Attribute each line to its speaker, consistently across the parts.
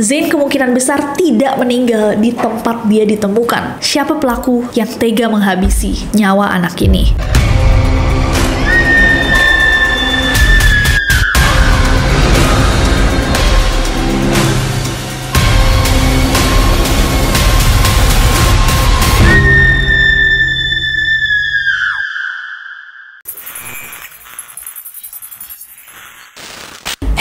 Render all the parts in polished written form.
Speaker 1: Zain kemungkinan besar tidak meninggal di tempat dia ditemukan. Siapa pelaku yang tega menghabisi nyawa anak ini?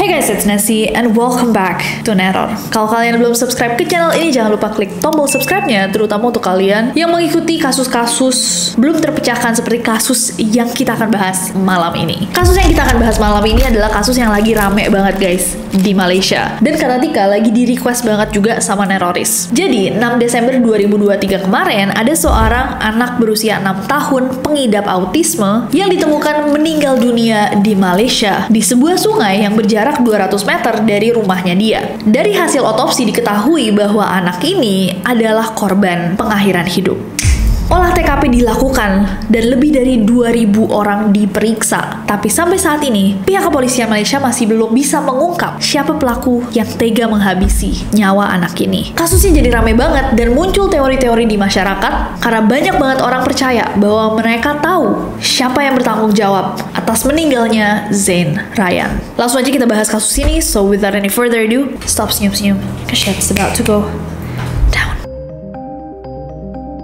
Speaker 1: Hey guys, it's Nessie and welcome back to Neror. Kalau kalian belum subscribe ke channel ini, jangan lupa klik tombol subscribe-nya, terutama untuk kalian yang mengikuti kasus-kasus belum terpecahkan seperti kasus yang kita akan bahas malam ini. Kasus yang kita akan bahas malam ini adalah kasus yang lagi rame banget guys di Malaysia. Dan Karatika lagi di request banget juga sama Neroris. Jadi, 6 Desember 2023 kemarin, ada seorang anak berusia 6 tahun pengidap autisme yang ditemukan meninggal dunia di Malaysia di sebuah sungai yang berjarak 200 meter dari rumahnya dia. Dari hasil otopsi diketahui bahwa anak ini adalah korban pengakhiran hidup. Olah TKP dilakukan dan lebih dari 2.000 orang diperiksa. Tapi sampai saat ini, pihak kepolisian Malaysia masih belum bisa mengungkap siapa pelaku yang tega menghabisi nyawa anak ini. Kasusnya jadi ramai banget dan muncul teori-teori di masyarakat karena banyak banget orang percaya bahwa mereka tahu siapa yang bertanggung jawab atas meninggalnya Zain Ryan. Langsung aja kita bahas kasus ini, so without any further ado, stop senyum-senyum, cause shit's about to go down.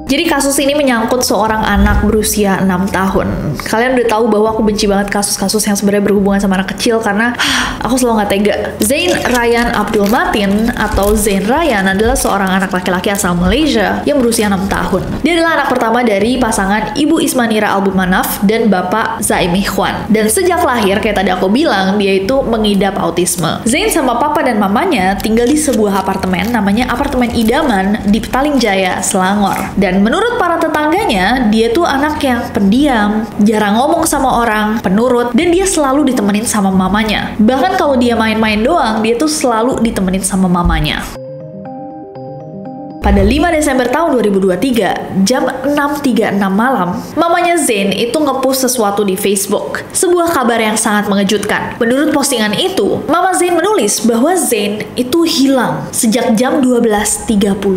Speaker 1: Jadi kasus ini menyangkut seorang anak berusia 6 tahun. Kalian udah tahu bahwa aku benci banget kasus-kasus yang sebenarnya berhubungan sama anak kecil karena aku selalu gak tega. Zain Ryan Abdul Matin atau Zain Ryan adalah seorang anak laki-laki asal Malaysia yang berusia 6 tahun. Dia adalah anak pertama dari pasangan Ibu Ismanira Album Manaf dan Bapak Zaim Ikhwan. Dan sejak lahir, kayak tadi aku bilang, dia itu mengidap autisme. Zain sama papa dan mamanya tinggal di sebuah apartemen namanya Apartemen Idaman di Petaling Jaya, Selangor. Dan menurut para tetangganya, dia tuh anak yang pendiam, jarang ngomong sama orang, penurut, dan dia selalu ditemenin sama mamanya. Bahkan kalau dia main-main doang, dia tuh selalu ditemenin sama mamanya. Pada 5 Desember tahun 2023, jam 6.36 malam, mamanya Zain itu nge-post sesuatu di Facebook. Sebuah kabar yang sangat mengejutkan. Menurut postingan itu, Mama Zain menulis bahwa Zain itu hilang sejak jam 12.30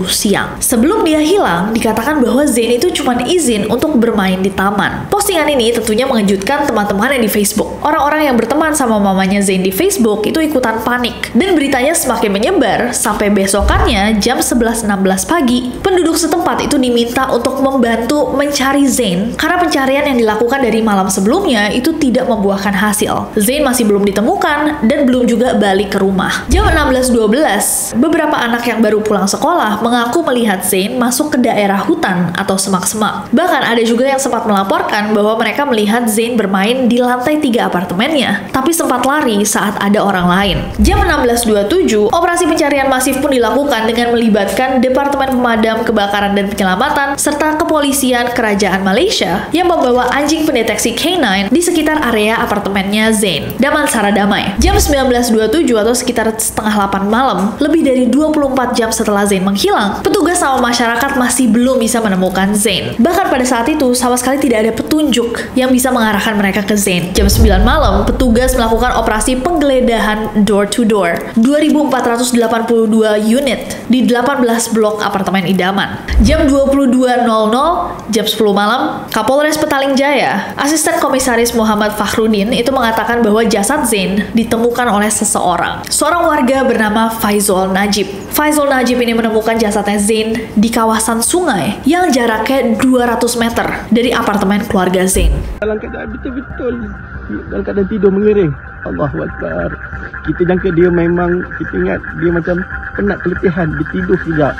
Speaker 1: siang. Sebelum dia hilang, dikatakan bahwa Zain itu cuma izin untuk bermain di taman. Postingan ini tentunya mengejutkan teman-temannya di Facebook. Orang-orang yang berteman sama mamanya Zain di Facebook itu ikutan panik. Dan beritanya semakin menyebar sampai besokannya jam 11.16 pagi, penduduk setempat itu diminta untuk membantu mencari Zain karena pencarian yang dilakukan dari malam sebelumnya itu tidak membuahkan hasil. Zain masih belum ditemukan dan belum juga balik ke rumah. Jam 16.12, beberapa anak yang baru pulang sekolah mengaku melihat Zain masuk ke daerah hutan atau semak-semak. Bahkan ada juga yang sempat melaporkan bahwa mereka melihat Zain bermain di lantai 3 apartemennya, tapi sempat lari saat ada orang lain. Jam 16.27, operasi pencarian masif pun dilakukan dengan melibatkan Departemen Pemadam Kebakaran dan Penyelamatan serta Kepolisian Kerajaan Malaysia yang membawa anjing pendeteksi K9 di sekitar area apartemennya Zain. Damansara Damai. Jam 19.27 atau sekitar setengah 8 malam, lebih dari 24 jam setelah Zain menghilang, petugas sama masyarakat masih belum bisa menemukan Zain. Bahkan pada saat itu sama sekali tidak ada petunjuk yang bisa mengarahkan mereka ke Zain. Jam 9 malam, petugas melakukan operasi penggeledahan door to door 2.482 unit di 18 blok apartemen idaman. Jam 22.00, jam 10 malam, Kapolres Petaling Jaya, Asisten Komisaris Muhammad Fakhrudin itu mengatakan bahwa jasad Zain ditemukan oleh seseorang. Seorang warga bernama Faizul Najib. Faizul Najib ini menemukan jasadnya Zain di kawasan sungai yang jaraknya 200 meter dari apartemen keluarga Zain.
Speaker 2: Dalam keadaan betul-betul dalam keadaan tidur mengiring. Allahu Akbar. Kita jangka dia memang, kita ingat dia macam penat keletihan, dia tidur sekejap.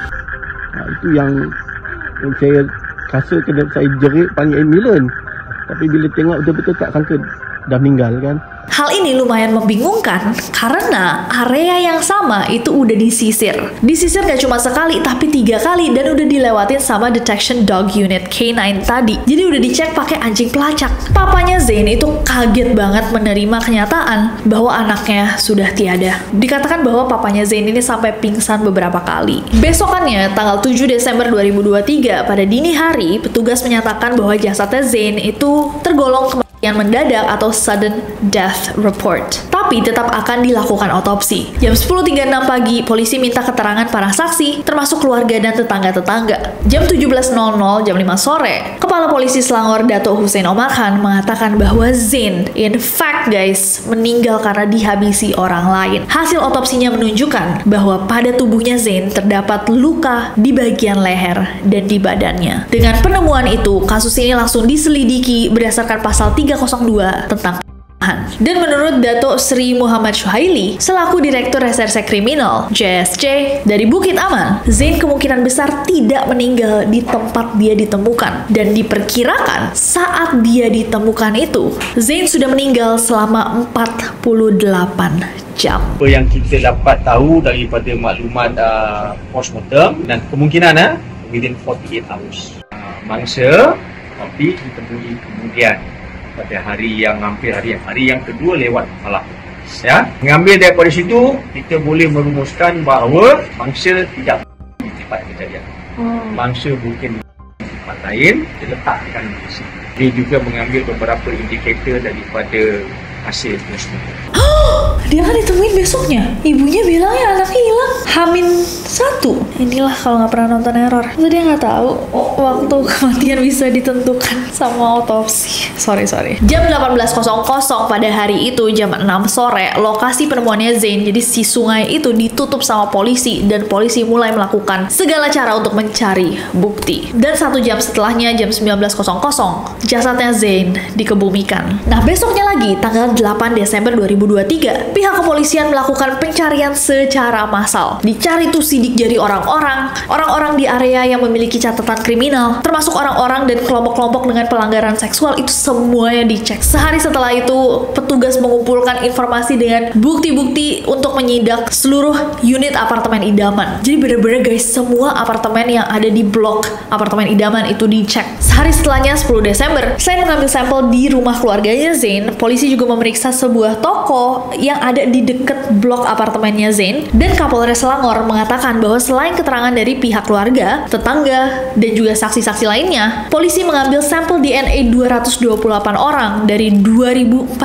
Speaker 2: Itu yang saya rasa kena saya jerit panggil ambulans. Tapi bila tengok betul-betul tak sangka dah meninggal kan.
Speaker 1: Hal ini lumayan membingungkan karena area yang sama itu udah disisir. Disisir gak cuma sekali tapi 3 kali dan udah dilewatin sama detection dog unit K9 tadi. Jadi udah dicek pakai anjing pelacak. Papanya Zain itu kaget banget menerima kenyataan bahwa anaknya sudah tiada. Dikatakan bahwa papanya Zain ini sampai pingsan beberapa kali. Besokannya tanggal 7 Desember 2023 pada dini hari, petugas menyatakan bahwa jasadnya Zain itu tergolong yang mendadak atau sudden death report. Tapi tapi tetap akan dilakukan otopsi. Jam 10.36 pagi, polisi minta keterangan para saksi, termasuk keluarga dan tetangga-tetangga. Jam 17.00, jam 5 sore, Kepala Polisi Selangor Dato' Hussein Omar Khan mengatakan bahwa Zain, in fact guys, meninggal karena dihabisi orang lain. Hasil otopsinya menunjukkan bahwa pada tubuhnya Zain terdapat luka di bagian leher dan di badannya. Dengan penemuan itu, kasus ini langsung diselidiki berdasarkan pasal 302 tentang dan menurut Dato' Sri Muhammad Syuhaili, selaku Direktur Reserse Kriminal JSC dari Bukit Aman, Zain kemungkinan besar tidak meninggal di tempat dia ditemukan. Dan diperkirakan saat dia ditemukan itu, Zain sudah meninggal selama 48 jam.
Speaker 3: Apa yang kita dapat tahu daripada maklumat postmortem dan kemungkinan within 48 hours. Mangsa tapi ditemui kemudian pada hari yang hampir hari yang kedua lewat malam. Ya, mengambil daripada situ kita boleh merumuskan bahawa mangsa tidak di tempat kejadian. Mangsa mungkin di tempat lain diletakkan di sini. Dia juga mengambil beberapa indikator daripada hasil postmortem.
Speaker 1: Dia kan ditemuin besoknya. Ibunya bilang ya anaknya hilang H-1. Inilah kalau nggak pernah nonton Error. Itu dia nggak tahu waktu kematian bisa ditentukan sama otopsi. Sorry. Jam 18.00 pada hari itu, jam 6 sore, lokasi penemuannya Zain, jadi si sungai itu ditutup sama polisi dan polisi mulai melakukan segala cara untuk mencari bukti. Dan 1 jam setelahnya, jam 19.00, jasadnya Zain dikebumikan. Nah, besoknya lagi, tanggal 8 Desember 2023, pihak kepolisian melakukan pencarian secara massal. Dicari tuh sidik jari orang-orang di area yang memiliki catatan kriminal, termasuk orang-orang dan kelompok-kelompok dengan pelanggaran seksual, itu semuanya dicek. Sehari setelah itu, petugas mengumpulkan informasi dengan bukti-bukti untuk menyidak seluruh unit apartemen idaman. Jadi bener-bener guys, semua apartemen yang ada di blok apartemen idaman itu dicek. Sehari setelahnya, 10 Desember, selain mengambil sampel di rumah keluarganya Zain, polisi juga memeriksa sebuah toko yang ada di dekat blok apartemennya Zain, dan Kapolres Selangor mengatakan bahwa selain keterangan dari pihak keluarga, tetangga, dan juga saksi-saksi lainnya, polisi mengambil sampel DNA 228 orang dari 2.480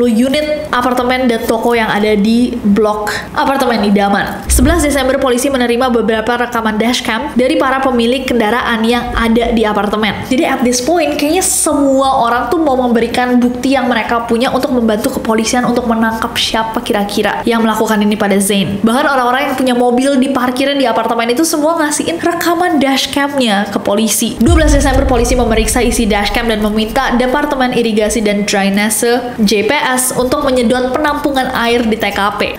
Speaker 1: unit apartemen dan toko yang ada di blok apartemen idaman. 11 Desember, polisi menerima beberapa rekaman dashcam dari para pemilik kendaraan yang ada di apartemen. Jadi at this point, kayaknya semua orang tuh mau memberikan bukti yang mereka punya untuk membantu kepolisian untuk menangkap siapa kira-kira yang melakukan ini pada Zain. Bahkan orang-orang yang punya mobil di parkiran di apartemen itu semua ngasihin rekaman dashcamnya ke polisi. 12 Desember, polisi memeriksa isi dashcam dan meminta Departemen Irigasi dan Drainase JPS untuk menyedot penampungan air di TKP.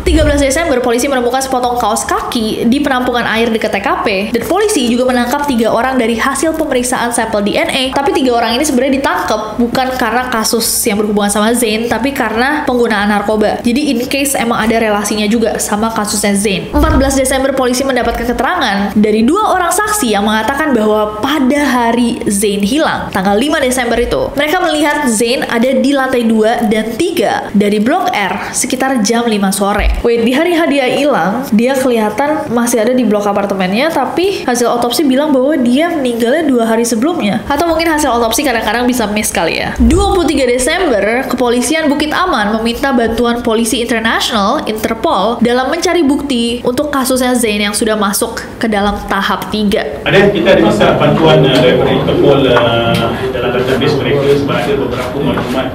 Speaker 1: 13 Desember, polisi menemukan sepotong kaos kaki di penampungan air dekat TKP, dan polisi juga menangkap 3 orang dari hasil pemeriksaan sampel DNA. Tapi 3 orang ini sebenarnya ditangkap bukan karena kasus yang berhubungan sama Zain, tapi karena penggunaan narkoba. Jadi in case emang ada relasinya juga sama kasusnya Zain. 14 Desember, polisi mendapatkan keterangan dari 2 orang saksi yang mengatakan bahwa pada hari Zain hilang, tanggal 5 Desember itu, mereka melihat Zain ada di lantai 2 dan 3 dari blok R sekitar jam 5 sore. Wait, di hari dia hilang, dia kelihatan masih ada di blok apartemennya, tapi hasil otopsi bilang bahwa dia meninggalnya 2 hari sebelumnya. Atau mungkin hasil otopsi kadang-kadang bisa miss kali ya. 23 Desember, kepolisian Bukit Aman meminta bantuan polisi internasional, Interpol, dalam mencari bukti untuk kasusnya Zain yang sudah masuk ke dalam tahap 3.
Speaker 4: Kita diminta bantuan daripada Interpol dalam database mereka sebab ada beberapa maklumat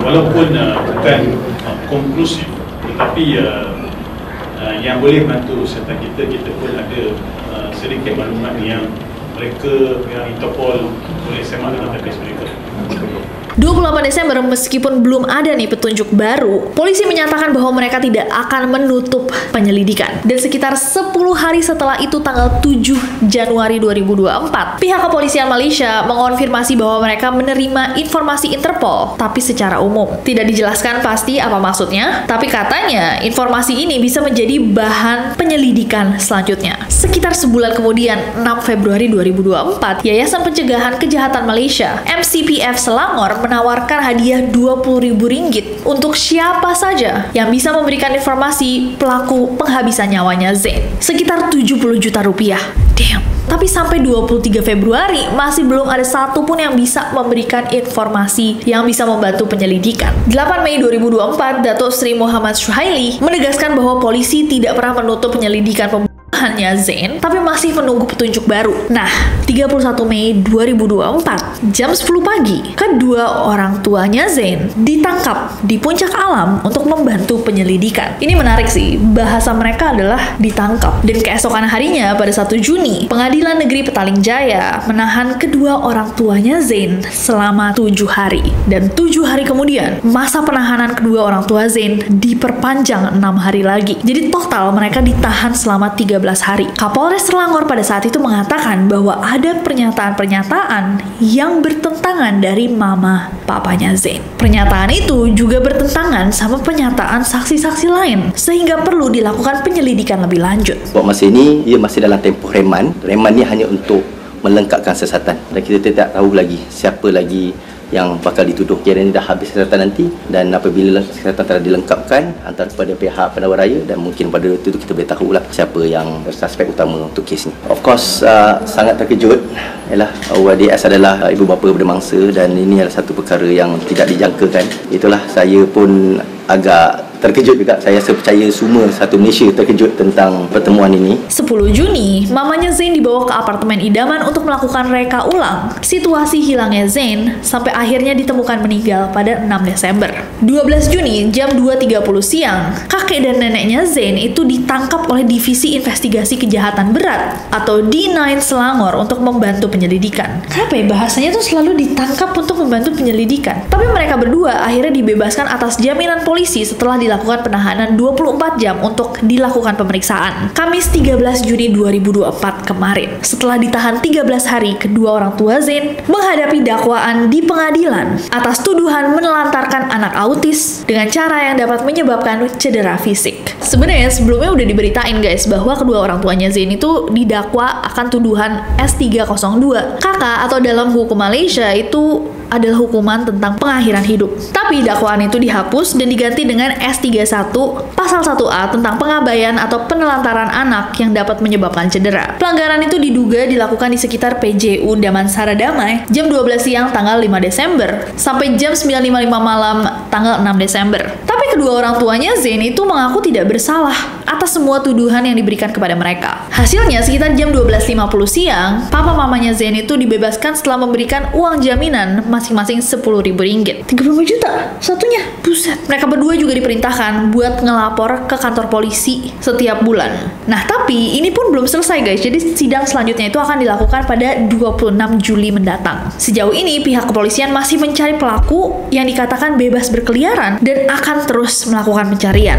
Speaker 4: walaupun bukan konklusif, tetapi yang boleh bantu serta kita pun ada sedikit maklumat yang mereka, yang Interpol boleh semak dalam database mereka.
Speaker 1: 28 Desember, meskipun belum ada nih petunjuk baru, polisi menyatakan bahwa mereka tidak akan menutup penyelidikan. Dan sekitar 10 hari setelah itu, tanggal 7 Januari 2024, pihak kepolisian Malaysia mengonfirmasi bahwa mereka menerima informasi Interpol, tapi secara umum. Tidak dijelaskan pasti apa maksudnya, tapi katanya informasi ini bisa menjadi bahan penyelidikan selanjutnya. Sekitar sebulan kemudian, 6 Februari 2024, Yayasan Pencegahan Kejahatan Malaysia, MCPF Selangor, menawarkan hadiah Rp20.000 untuk siapa saja yang bisa memberikan informasi pelaku penghabisan nyawanya Zain. Sekitar 70 juta rupiah. Damn. Tapi sampai 23 Februari masih belum ada satupun yang bisa memberikan informasi yang bisa membantu penyelidikan. 8 Mei 2024, Dato' Sri Muhammad Suhaili menegaskan bahwa polisi tidak pernah menutup penyelidikan pembunuhannya Zain, tapi masih menunggu petunjuk baru. Nah, 31 Mei 2024, jam 10 pagi, kedua orang tuanya Zain ditangkap di Puncak Alam untuk membantu penyelidikan. Ini menarik sih, bahasa mereka adalah ditangkap. Dan keesokan harinya pada 1 Juni, Pengadilan Negeri Petaling Jaya menahan kedua orang tuanya Zain selama 7 hari. Dan 7 hari kemudian, masa penahanan kedua orang tua Zain diperpanjang 6 hari lagi. Jadi total mereka ditahan selama 13 hari. Kapolres Selangor pada saat itu mengatakan bahwa ada pernyataan-pernyataan yang bertentangan dari mama papanya Zain. Pernyataan itu juga bertentangan sama pernyataan saksi-saksi lain, sehingga perlu dilakukan penyelidikan lebih lanjut.
Speaker 5: Buat masa ini, ia masih dalam tempoh reman. Reman ni hanya untuk melengkapkan siasatan. Dan kita tidak tahu lagi siapa lagi yang bakal dituduh. Kiranya dah habis siasatan nanti, dan apabila siasatan telah dilengkapkan antara kepada pihak penawar raya, dan mungkin pada waktu itu kita boleh tahulah siapa yang suspek utama untuk kes ni. Of course, sangat terkejut. Ialah YDS adalah ibu bapa bermangsa, dan ini adalah satu perkara yang tidak dijangkakan. Itulah saya pun agak terkejut juga. Saya percaya semua satu Malaysia terkejut tentang pertemuan ini.
Speaker 1: 10 Juni, mamanya Zain dibawa ke apartemen idaman untuk melakukan reka ulang situasi hilangnya Zain sampai akhirnya ditemukan meninggal pada 6 Desember. 12 Juni, jam 2.30 siang, kakek dan neneknya Zain itu ditangkap oleh Divisi Investigasi Kejahatan Berat atau D9 Selangor untuk membantu penyelidikan. Kenapa ya bahasanya tuh selalu ditangkap untuk membantu penyelidikan? Tapi mereka berdua akhirnya dibebaskan atas jaminan polisi setelah dilakukan penahanan 24 jam untuk dilakukan pemeriksaan. Kamis 13 Juni 2024 kemarin. Setelah ditahan 13 hari, kedua orang tua Zain menghadapi dakwaan di pengadilan atas tuduhan menelantarkan anak autis dengan cara yang dapat menyebabkan cedera fisik. Sebenarnya sebelumnya udah diberitain guys bahwa kedua orang tuanya Zain itu didakwa akan tuduhan S302. Kakak atau dalam hukum Malaysia itu adalah hukuman tentang pengakhiran hidup. Tapi dakwaan itu dihapus dan diganti dengan S31 pasal 1A tentang pengabaian atau penelantaran anak yang dapat menyebabkan cedera. Pelanggaran itu diduga dilakukan di sekitar PJU Damansara Damai jam 12 siang tanggal 5 Desember sampai jam 9.55 malam tanggal 6 Desember. Tapi kedua orang tuanya Zain itu mengaku tidak bersalah atas semua tuduhan yang diberikan kepada mereka. Hasilnya sekitar jam 12.50 siang, papa mamanya Zain itu dibebaskan setelah memberikan uang jaminan masing-masing Rp10.000. 35 juta satunya. Buset. Mereka berdua juga diperintahkan buat ngelapor ke kantor polisi setiap bulan. Nah, tapi ini pun belum selesai guys. Jadi sidang selanjutnya itu akan dilakukan pada 26 Juli mendatang. Sejauh ini pihak kepolisian masih mencari pelaku yang dikatakan bebas berkeliaran dan akan terus melakukan pencarian.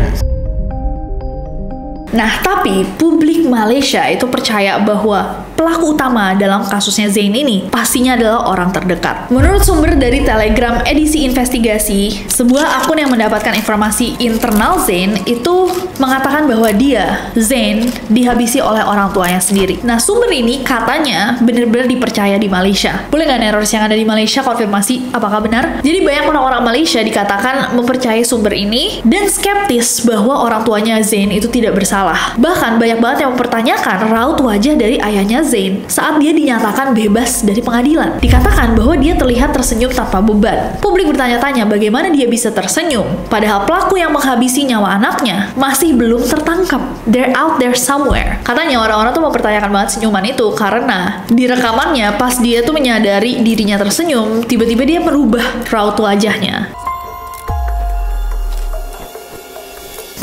Speaker 1: Nah, tapi publik Malaysia itu percaya bahwa pelaku utama dalam kasusnya Zain ini pastinya adalah orang terdekat. Menurut sumber dari Telegram edisi investigasi, sebuah akun yang mendapatkan informasi internal Zain itu mengatakan bahwa dia, Zain, dihabisi oleh orang tuanya sendiri. Nah, sumber ini katanya benar-benar dipercaya di Malaysia. Boleh nggak Neros yang ada di Malaysia konfirmasi apakah benar? Jadi banyak orang-orang Malaysia dikatakan mempercayai sumber ini dan skeptis bahwa orang tuanya Zain itu tidak bersalah. Bahkan banyak banget yang mempertanyakan raut wajah dari ayahnya Zain saat dia dinyatakan bebas dari pengadilan. Dikatakan bahwa dia terlihat tersenyum tanpa beban. Publik bertanya-tanya bagaimana dia bisa tersenyum, padahal pelaku yang menghabisi nyawa anaknya masih belum tertangkap. They're out there somewhere. Katanya orang-orang tuh mempertanyakan banget senyuman itu karena di rekamannya pas dia tuh menyadari dirinya tersenyum, tiba-tiba dia merubah raut wajahnya.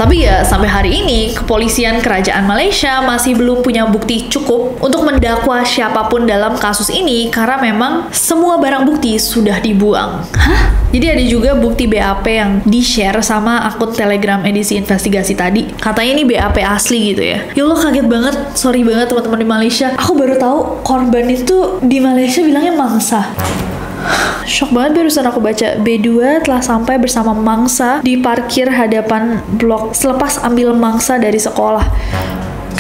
Speaker 1: Tapi ya, sampai hari ini, kepolisian kerajaan Malaysia masih belum punya bukti cukup untuk mendakwa siapapun dalam kasus ini karena memang semua barang bukti sudah dibuang. Hah? Jadi ada juga bukti BAP yang di-share sama akun Telegram edisi investigasi tadi. Katanya ini BAP asli gitu ya. Ya Allah, kaget banget. Sorry banget teman-teman di Malaysia. Aku baru tahu korban itu di Malaysia bilangnya mangsa. Shock banget barusan aku baca. B2 telah sampai bersama mangsa di parkir hadapan blok selepas ambil mangsa dari sekolah.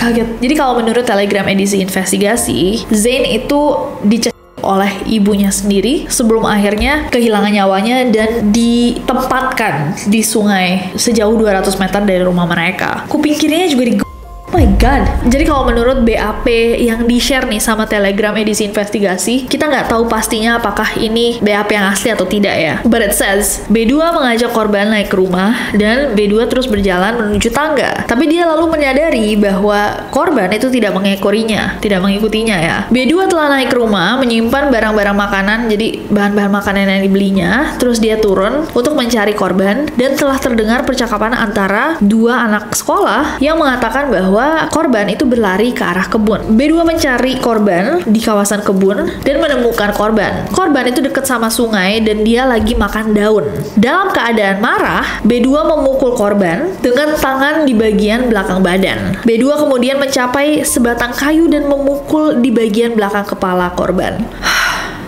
Speaker 1: Kaget. Jadi kalau menurut Telegram edisi investigasi, Zain itu dicek oleh ibunya sendiri sebelum akhirnya kehilangan nyawanya dan ditempatkan di sungai sejauh 200 meter dari rumah mereka. Kuping kirinya juga Oh my god. Jadi kalau menurut BAP yang di-share nih sama Telegram edisi investigasi, kita nggak tahu pastinya apakah ini BAP yang asli atau tidak ya. But it says, B2 mengajak korban naik ke rumah dan B2 terus berjalan menuju tangga. Tapi dia lalu menyadari bahwa korban itu tidak mengikutinya ya. B2 telah naik ke rumah, menyimpan barang-barang makanan, jadi bahan-bahan makanan yang dibelinya, terus dia turun untuk mencari korban dan telah terdengar percakapan antara dua anak sekolah yang mengatakan bahwa korban itu berlari ke arah kebun. B2 mencari korban di kawasan kebun dan menemukan korban. Korban itu dekat sama sungai dan dia lagi makan daun. Dalam keadaan marah, B2 memukul korban dengan tangan di bagian belakang badan. B2 kemudian mencapai sebatang kayu dan memukul di bagian belakang kepala korban.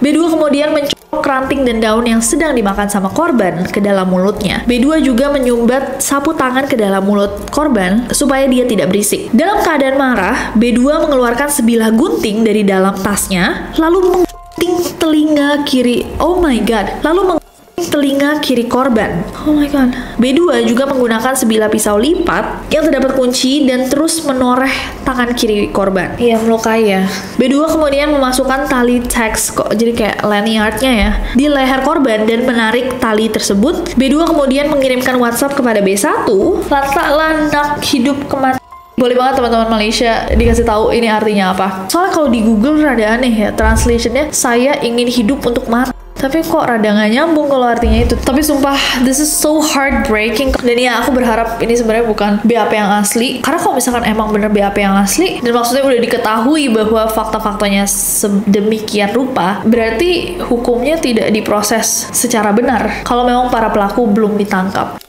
Speaker 1: B2 kemudian mencopot ranting dan daun yang sedang dimakan sama korban ke dalam mulutnya. B2 juga menyumbat sapu tangan ke dalam mulut korban supaya dia tidak berisik. Dalam keadaan marah, B2 mengeluarkan sebilah gunting dari dalam tasnya, lalu menggunting telinga kiri. Oh my god. Lalu telinga kiri korban. Oh my god. B2 juga menggunakan sebilah pisau lipat yang terdapat kunci dan terus menoreh tangan kiri korban. Iya, melukai ya. B2 kemudian memasukkan tali teks, jadi kayak lanyardnya ya, di leher korban dan menarik tali tersebut. B2 kemudian mengirimkan WhatsApp kepada B1, lantaklah nak hidup kematian. Boleh banget teman-teman Malaysia dikasih tahu ini artinya apa. Soalnya kalau di Google rada aneh ya translationnya, saya ingin hidup untuk mati. Tapi kok rada nggak nyambung kalau artinya itu. Tapi sumpah, this is so heartbreaking. Dan ya, aku berharap ini sebenarnya bukan BAP yang asli. Karena kalau misalkan emang bener BAP yang asli, dan maksudnya udah diketahui bahwa fakta-faktanya sedemikian rupa, berarti hukumnya tidak diproses secara benar. Kalau memang para pelaku belum ditangkap.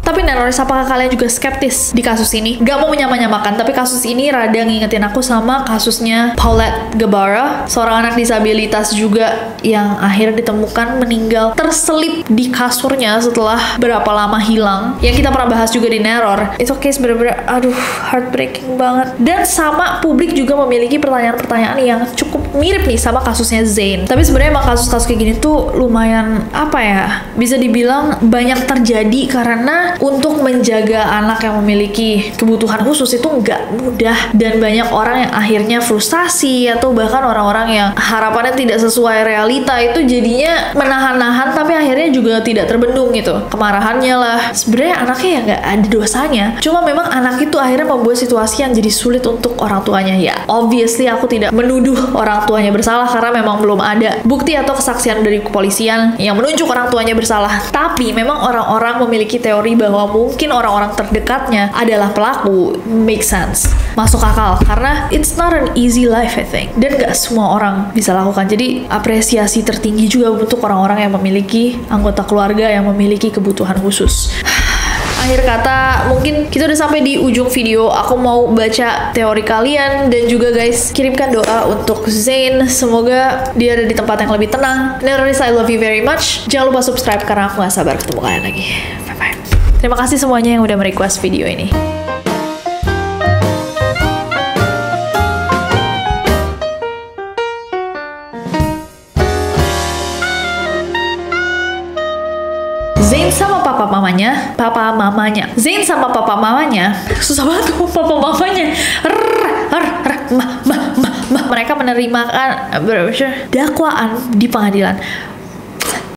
Speaker 1: Tapi Nenoris, apakah kalian juga skeptis di kasus ini? Gak mau menyamakan, tapi kasus ini rada ngingetin aku sama kasusnya Paulette Guevara, seorang anak disabilitas juga yang akhirnya ditemukan meninggal terselip di kasurnya setelah berapa lama hilang. Yang kita pernah bahas juga di Neror. Itu case bener-bener, aduh, heartbreaking banget. Dan sama publik juga memiliki pertanyaan-pertanyaan yang cukup mirip nih sama kasusnya Zain. Tapi sebenarnya emang kasus-kasus kayak gini tuh lumayan, apa ya, bisa dibilang banyak terjadi karena untuk menjaga anak yang memiliki kebutuhan khusus itu nggak mudah, dan banyak orang yang akhirnya frustasi atau bahkan orang-orang yang harapannya tidak sesuai realita itu jadinya menahan-nahan tapi akhirnya juga tidak terbendung gitu kemarahannya lah. Sebenarnya anaknya ya nggak ada dosanya, cuma memang anak itu akhirnya membuat situasi yang jadi sulit untuk orang tuanya. Ya obviously aku tidak menuduh orang tuanya bersalah karena memang belum ada bukti atau kesaksian dari kepolisian yang menunjuk orang tuanya bersalah, tapi memang orang-orang memiliki teori bahwa mungkin orang-orang terdekatnya adalah pelaku. Make sense, masuk akal, karena it's not an easy life I think, dan gak semua orang bisa lakukan. Jadi apresiasi tertinggi juga untuk orang-orang yang memiliki anggota keluarga yang memiliki kebutuhan khusus. Akhir kata, mungkin kita udah sampai di ujung video. Aku mau baca teori kalian, dan juga guys, kirimkan doa untuk Zain. Semoga dia ada di tempat yang lebih tenang. Nenoris, I love you very much. Jangan lupa subscribe karena aku gak sabar ketemu kalian lagi. Bye-bye. Terima kasih semuanya yang udah merequest video ini. Zain sama papa mamanya. Zain sama papa mamanya. Susah banget tuh papa mamanya. Mereka menerima dakwaan di pengadilan.